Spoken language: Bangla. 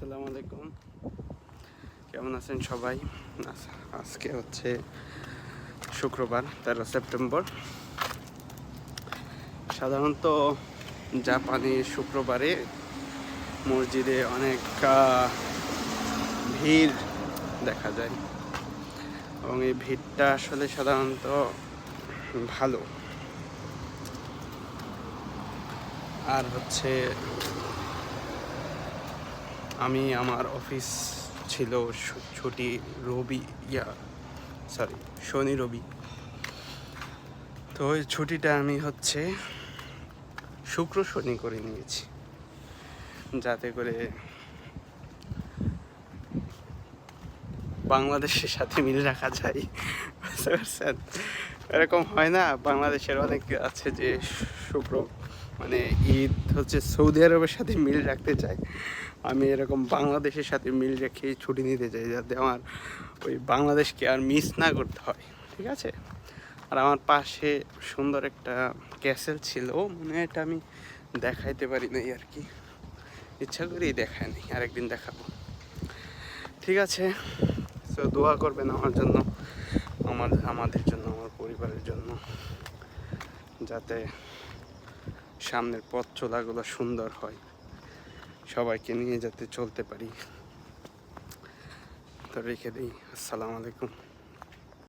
আসসালামু আলাইকুম, কেমন আছেন সবাই? আজকে হচ্ছে শুক্রবার 13 সেপ্টেম্বর। সাধারণত জাপানে শুক্রবারে মসজিদে অনেক ভিড় দেখা যায় এবং এই ভিড়টা আসলে সাধারণত ভালো। আর হচ্ছে আমার অফিস ছিল ছুটি শনি রবি। তো ওই ছুটিটা আমি হচ্ছে শুক্র শনি করে নিয়েছি, যাতে করে বাংলাদেশের সাথে মিল রাখা যায়। বুঝতে পারছেন? এরকম হয় না, বাংলাদেশের অনেক আছে যে শুক্র মানে ঈদ হচ্ছে সৌদি আরবের সাথে মিল রাখতে চায়। আমি এরকম বাংলাদেশের সাথে মিল রেখে ছুটি নিতে চাই, যাতে আমার ওই বাংলাদেশকে আর মিস না করতে হয়। ঠিক আছে? আর আমার পাশে সুন্দর একটা ক্যাসেল ছিল, মনে হয় এটা আমি দেখাইতে পারি নাই আর কি, ইচ্ছা করেই দেখায় নি, আরেকদিন দেখাবো। ঠিক আছে, তো দোয়া করবেন আমার জন্য, আমাদের জন্য, আমার পরিবারের জন্য, যাতে সামনের পথ চলাগুলো সুন্দর হয়, সবাইকে নিয়ে যাতে চলতে পারি। তো রেখে দিই। আসসালামু আলাইকুম।